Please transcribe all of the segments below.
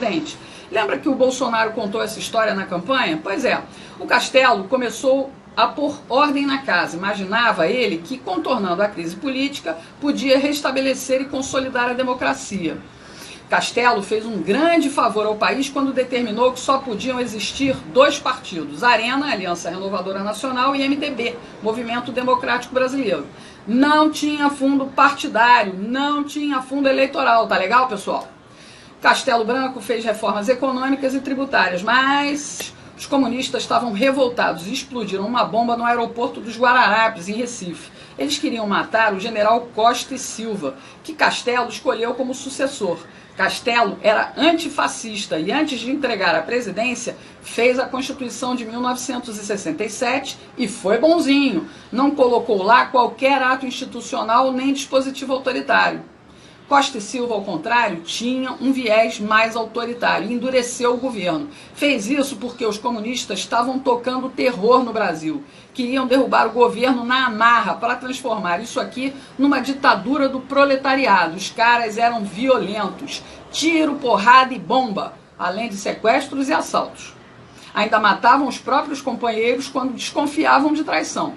presidente. Lembra que o Bolsonaro contou essa história na campanha? Pois é, o Castelo começou a pôr ordem na casa. Imaginava ele que, contornando a crise política, podia restabelecer e consolidar a democracia. Castelo fez um grande favor ao país quando determinou que só podiam existir dois partidos, Arena, Aliança Renovadora Nacional, e MDB, Movimento Democrático Brasileiro. Não tinha fundo partidário, não tinha fundo eleitoral, tá legal, pessoal? Castelo Branco fez reformas econômicas e tributárias, mas os comunistas estavam revoltados e explodiram uma bomba no aeroporto dos Guararapes, em Recife. Eles queriam matar o general Costa e Silva, que Castelo escolheu como sucessor. Castelo era antifascista e, antes de entregar a presidência, fez a Constituição de 1967 e foi bonzinho. Não colocou lá qualquer ato institucional nem dispositivo autoritário. Costa e Silva, ao contrário, tinha um viés mais autoritário e endureceu o governo. Fez isso porque os comunistas estavam tocando terror no Brasil. Queriam derrubar o governo na amarra para transformar isso aqui numa ditadura do proletariado. Os caras eram violentos. Tiro, porrada e bomba, além de sequestros e assaltos. Ainda matavam os próprios companheiros quando desconfiavam de traição.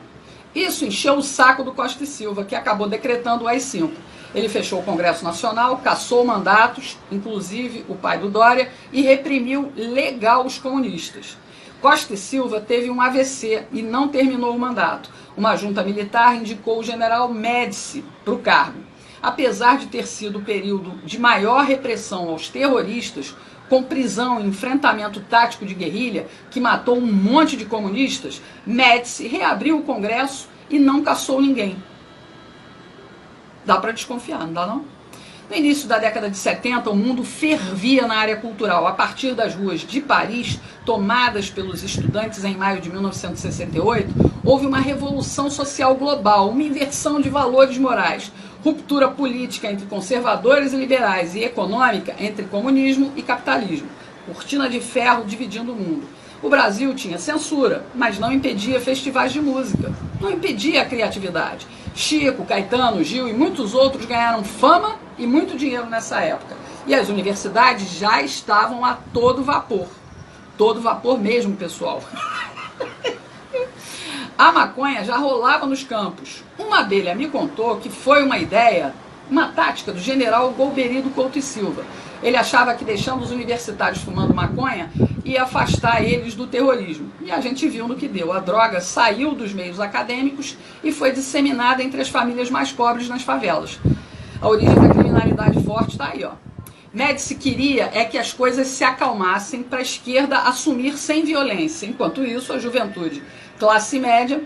Isso encheu o saco do Costa e Silva, que acabou decretando o AI-5. Ele fechou o Congresso Nacional, cassou mandatos, inclusive o pai do Dória, e reprimiu legal os comunistas. Costa e Silva teve um AVC e não terminou o mandato. Uma junta militar indicou o general Médici para o cargo. Apesar de ter sido o período de maior repressão aos terroristas, com prisão e enfrentamento tático de guerrilha, que matou um monte de comunistas, Médici reabriu o Congresso e não cassou ninguém. Dá para desconfiar, não dá não? No início da década de 70, o mundo fervia na área cultural. A partir das ruas de Paris, tomadas pelos estudantes em maio de 1968, houve uma revolução social global, uma inversão de valores morais, ruptura política entre conservadores e liberais e econômica entre comunismo e capitalismo. Cortina de ferro dividindo o mundo. O Brasil tinha censura, mas não impedia festivais de música, não impedia a criatividade. Chico, Caetano, Gil e muitos outros ganharam fama e muito dinheiro nessa época. E as universidades já estavam a todo vapor. Todo vapor mesmo, pessoal. A maconha já rolava nos campos. Uma abelha me contou que foi uma ideia, uma tática do general Golbery Couto e Silva. Ele achava que deixando os universitários fumando maconha ia afastar eles do terrorismo. E a gente viu no que deu. A droga saiu dos meios acadêmicos e foi disseminada entre as famílias mais pobres nas favelas. A origem da criminalidade forte está aí, ó. Médici queria que as coisas se acalmassem para a esquerda assumir sem violência. Enquanto isso, a juventude classe média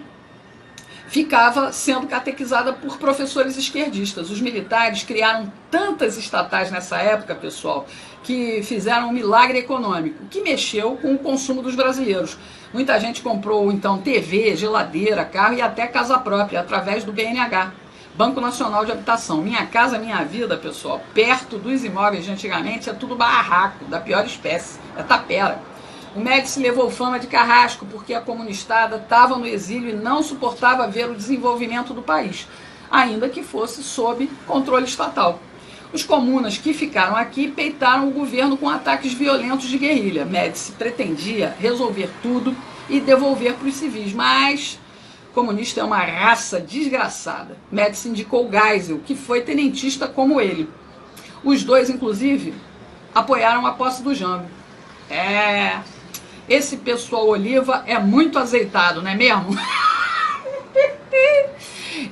ficava sendo catequizada por professores esquerdistas. Os militares criaram tantas estatais nessa época, pessoal, que fizeram um milagre econômico, que mexeu com o consumo dos brasileiros. Muita gente comprou, então, TV, geladeira, carro e até casa própria, através do BNH, Banco Nacional de Habitação. Minha Casa Minha Vida, pessoal, perto dos imóveis de antigamente, é tudo barraco, da pior espécie, é tapera. O Médici levou fama de carrasco porque a comunistada estava no exílio e não suportava ver o desenvolvimento do país, ainda que fosse sob controle estatal. Os comunas que ficaram aqui peitaram o governo com ataques violentos de guerrilha. Médici pretendia resolver tudo e devolver para os civis, mas comunista é uma raça desgraçada. Médici indicou Geisel, que foi tenentista como ele. Os dois, inclusive, apoiaram a posse do Jango. Esse pessoal Oliva é muito azeitado, não é mesmo?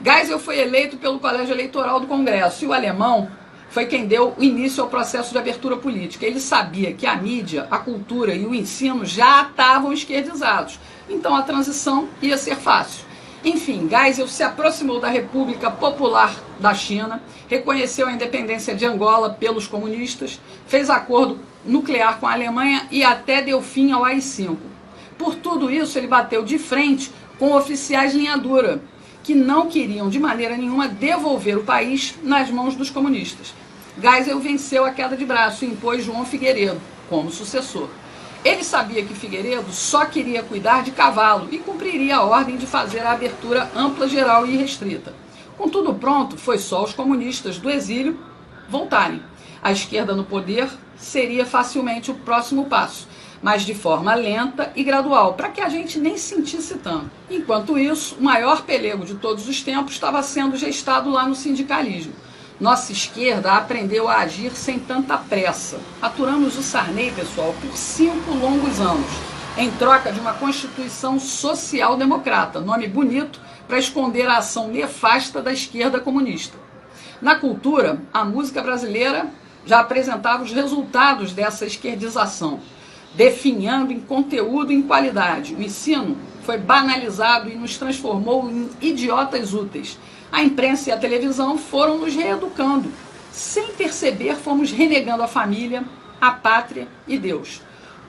Geisel foi eleito pelo Colégio Eleitoral do Congresso e o alemão foi quem deu início ao processo de abertura política. Ele sabia que a mídia, a cultura e o ensino já estavam esquerdizados, então a transição ia ser fácil. Enfim, Geisel se aproximou da República Popular da China, reconheceu a independência de Angola pelos comunistas, fez acordo nuclear com a Alemanha e até deu fim ao AI-5. Por tudo isso, ele bateu de frente com oficiais linha dura, que não queriam de maneira nenhuma devolver o país nas mãos dos comunistas. Geisel venceu a queda de braço e impôs João Figueiredo como sucessor. Ele sabia que Figueiredo só queria cuidar de cavalo e cumpriria a ordem de fazer a abertura ampla, geral e restrita. Com tudo pronto, foi só os comunistas do exílio voltarem. A esquerda no poder seria facilmente o próximo passo, mas de forma lenta e gradual, para que a gente nem sentisse tanto. Enquanto isso, o maior pelego de todos os tempos estava sendo gestado lá no sindicalismo. Nossa esquerda aprendeu a agir sem tanta pressa. Aturamos o Sarney, pessoal, por 5 longos anos, em troca de uma Constituição social-democrata, nome bonito para esconder a ação nefasta da esquerda comunista. Na cultura, a música brasileira já apresentava os resultados dessa esquerdização, definhando em conteúdo e em qualidade. O ensino foi banalizado e nos transformou em idiotas úteis. A imprensa e a televisão foram nos reeducando. Sem perceber, fomos renegando a família, a pátria e Deus.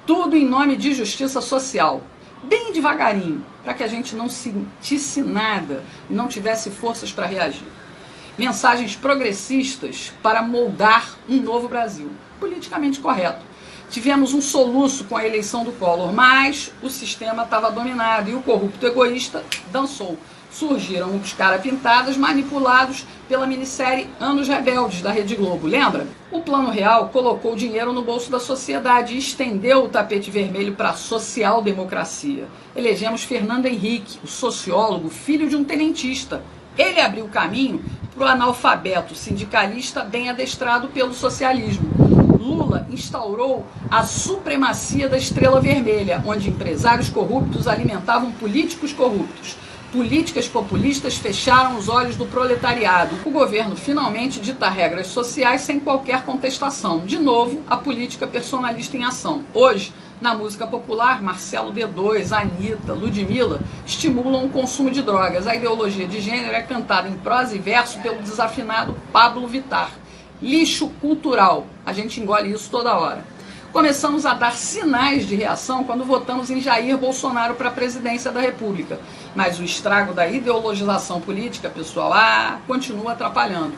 Tudo em nome de justiça social. Bem devagarinho, para que a gente não sentisse nada e não tivesse forças para reagir. Mensagens progressistas para moldar um novo Brasil, politicamente correto. Tivemos um soluço com a eleição do Collor, mas o sistema estava dominado e o corrupto egoísta dançou. Surgiram os cara-pintadas manipulados pela minissérie Anos Rebeldes da Rede Globo, lembra? O Plano Real colocou dinheiro no bolso da sociedade e estendeu o tapete vermelho para a social-democracia. Elegemos Fernando Henrique, o sociólogo, filho de um tenentista. Ele abriu o caminho para o analfabeto sindicalista bem adestrado pelo socialismo. Lula instaurou a supremacia da estrela vermelha, onde empresários corruptos alimentavam políticos corruptos. Políticas populistas fecharam os olhos do proletariado. O governo finalmente dita regras sociais sem qualquer contestação. De novo, a política personalista em ação. Hoje, na música popular, Marcelo D2, Anitta, Ludmilla estimulam o consumo de drogas. A ideologia de gênero é cantada em prosa e verso pelo desafinado Pablo Vittar. Lixo cultural. A gente engole isso toda hora. Começamos a dar sinais de reação quando votamos em Jair Bolsonaro para a presidência da República. Mas o estrago da ideologização política, pessoal, continua atrapalhando.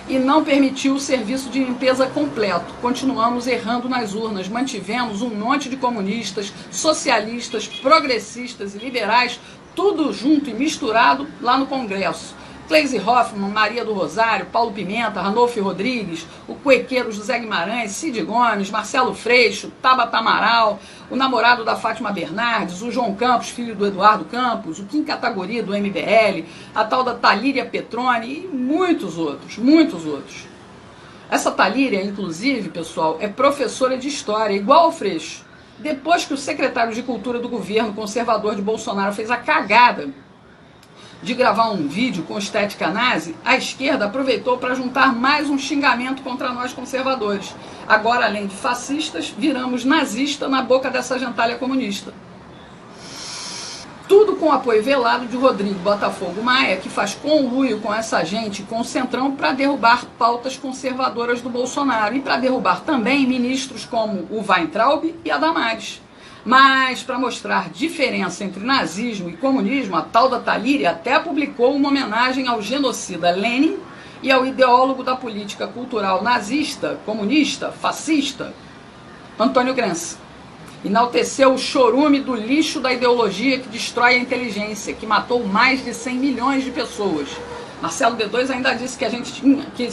E não permitiu o serviço de limpeza completo. Continuamos errando nas urnas. Mantivemos um monte de comunistas, socialistas, progressistas e liberais, tudo junto e misturado lá no Congresso. Cleisi Hoffmann, Maria do Rosário, Paulo Pimenta, Ranolfo Rodrigues, o cuequeiro José Guimarães, Cid Gomes, Marcelo Freixo, Tabata Amaral, o namorado da Fátima Bernardes, o João Campos, filho do Eduardo Campos, o Kim Kataguiri do MBL, a tal da Talíria Petroni e muitos outros, muitos outros. Essa Talíria, inclusive, pessoal, é professora de história, igual ao Freixo. Depois que o secretário de Cultura do governo conservador de Bolsonaro fez a cagada de gravar um vídeo com estética nazi, a esquerda aproveitou para juntar mais um xingamento contra nós conservadores. Agora, além de fascistas, viramos nazista na boca dessa gentalha comunista. Tudo com o apoio velado de Rodrigo Botafogo Maia, que faz conluio com essa gente, com o Centrão, para derrubar pautas conservadoras do Bolsonaro e para derrubar também ministros como o Weintraub e a Damares. Mas, para mostrar diferença entre nazismo e comunismo, a tal da Talíria até publicou uma homenagem ao genocida Lenin e ao ideólogo da política cultural nazista, comunista, fascista, Antônio Gramsci. Enalteceu o chorume do lixo da ideologia que destrói a inteligência, que matou mais de 100 milhões de pessoas. Marcelo D2 ainda disse que a gente tinha que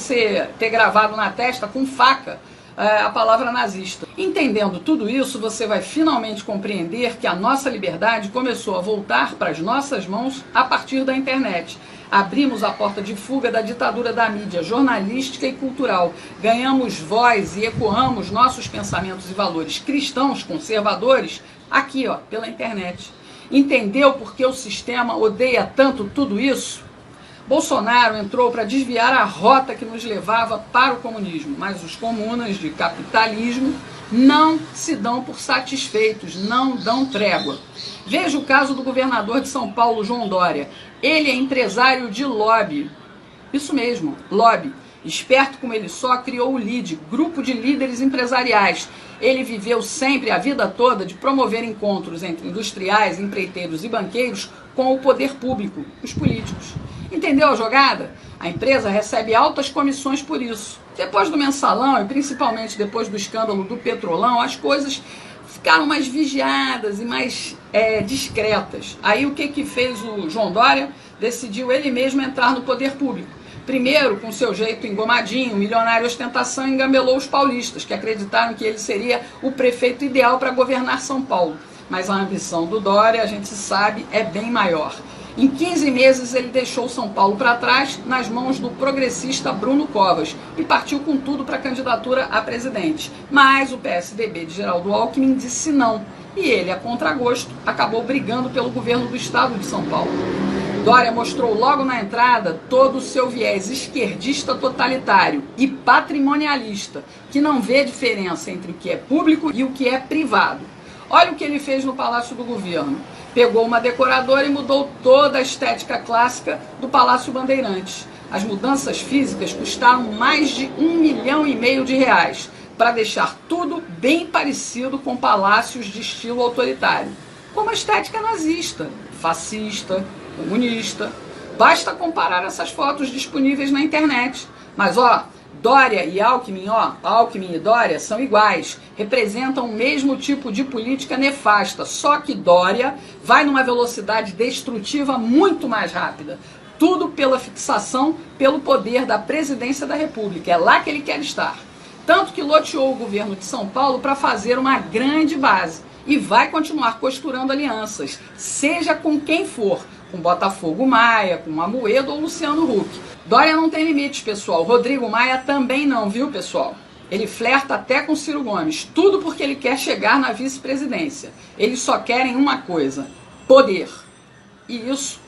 ter gravado na testa com faca a palavra nazista. Entendendo tudo isso, você vai finalmente compreender que a nossa liberdade começou a voltar para as nossas mãos a partir da internet. Abrimos a porta de fuga da ditadura da mídia jornalística e cultural. Ganhamos voz e ecoamos nossos pensamentos e valores cristãos, conservadores, aqui, pela internet. Entendeu por que o sistema odeia tanto tudo isso? Bolsonaro entrou para desviar a rota que nos levava para o comunismo, mas os comunas de capitalismo não se dão por satisfeitos, não dão trégua. Veja o caso do governador de São Paulo, João Dória. Ele é empresário de lobby. Isso mesmo, lobby. Esperto como ele só, criou o LIDE, Grupo de Líderes Empresariais. Ele viveu sempre, a vida toda, de promover encontros entre industriais, empreiteiros e banqueiros com o poder público, os políticos. Entendeu a jogada? A empresa recebe altas comissões por isso. Depois do mensalão e principalmente depois do escândalo do Petrolão, as coisas ficaram mais vigiadas e mais discretas. Aí o que fez o João Dória? Decidiu ele mesmo entrar no poder público. Primeiro, com seu jeito engomadinho, milionário ostentação, engambelou os paulistas, que acreditaram que ele seria o prefeito ideal para governar São Paulo. Mas a ambição do Dória, a gente sabe, é bem maior. Em 15 meses, ele deixou São Paulo para trás, nas mãos do progressista Bruno Covas, e partiu com tudo para a candidatura a presidente. Mas o PSDB de Geraldo Alckmin disse não, e ele, a contragosto, acabou brigando pelo governo do estado de São Paulo. Dória mostrou logo na entrada todo o seu viés esquerdista totalitário e patrimonialista, que não vê diferença entre o que é público e o que é privado. Olha o que ele fez no Palácio do Governo. Pegou uma decoradora e mudou toda a estética clássica do Palácio Bandeirantes. As mudanças físicas custaram mais de R$1,5 milhão, para deixar tudo bem parecido com palácios de estilo autoritário, como a estética nazista, fascista, comunista. Basta comparar essas fotos disponíveis na internet. Mas Dória e Alckmin, Alckmin e Dória são iguais, representam o mesmo tipo de política nefasta, só que Dória vai numa velocidade destrutiva muito mais rápida. Tudo pela fixação, pelo poder da presidência da República. É lá que ele quer estar. Tanto que loteou o governo de São Paulo para fazer uma grande base e vai continuar costurando alianças, seja com quem for, com Botafogo Maia, com Amoedo ou Luciano Huck. Dória não tem limites, pessoal. Rodrigo Maia também não, viu, pessoal? Ele flerta até com Ciro Gomes, tudo porque ele quer chegar na vice-presidência. Eles só querem uma coisa: poder. E isso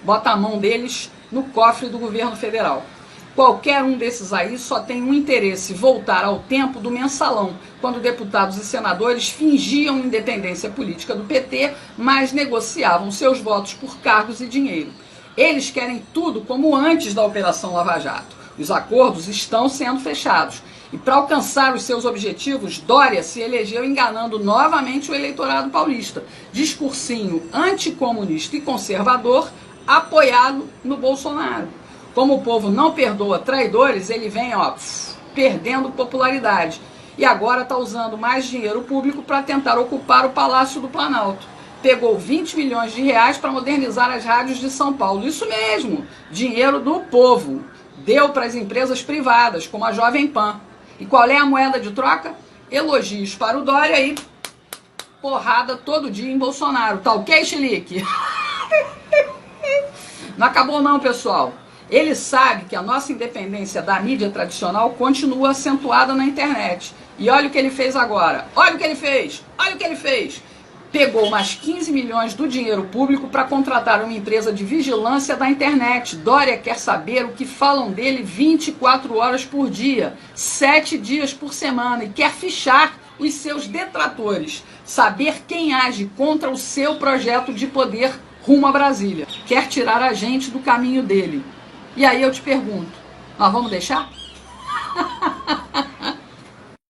bota a mão deles no cofre do governo federal. Qualquer um desses aí só tem um interesse: voltar ao tempo do mensalão, quando deputados e senadores fingiam independência política do PT, mas negociavam seus votos por cargos e dinheiro. Eles querem tudo como antes da Operação Lava Jato. Os acordos estão sendo fechados. E para alcançar os seus objetivos, Dória se elegeu enganando novamente o eleitorado paulista. Discursinho anticomunista e conservador, apoiado no Bolsonaro. Como o povo não perdoa traidores, ele vem perdendo popularidade. E agora está usando mais dinheiro público para tentar ocupar o Palácio do Planalto. Pegou R$20 milhões para modernizar as rádios de São Paulo. Isso mesmo, dinheiro do povo. Deu para as empresas privadas, como a Jovem Pan. E qual é a moeda de troca? Elogios para o Dória e porrada todo dia em Bolsonaro. Tá ok, Chilique? Não acabou não, pessoal. Ele sabe que a nossa independência da mídia tradicional continua acentuada na internet. E olha o que ele fez agora. Olha o que ele fez. Olha o que ele fez. Pegou mais 15 milhões do dinheiro público para contratar uma empresa de vigilância da internet. Dória quer saber o que falam dele 24 horas por dia, 7 dias por semana, e quer fichar os seus detratores. Saber quem age contra o seu projeto de poder rumo a Brasília. Quer tirar a gente do caminho dele. E aí eu te pergunto, nós vamos deixar?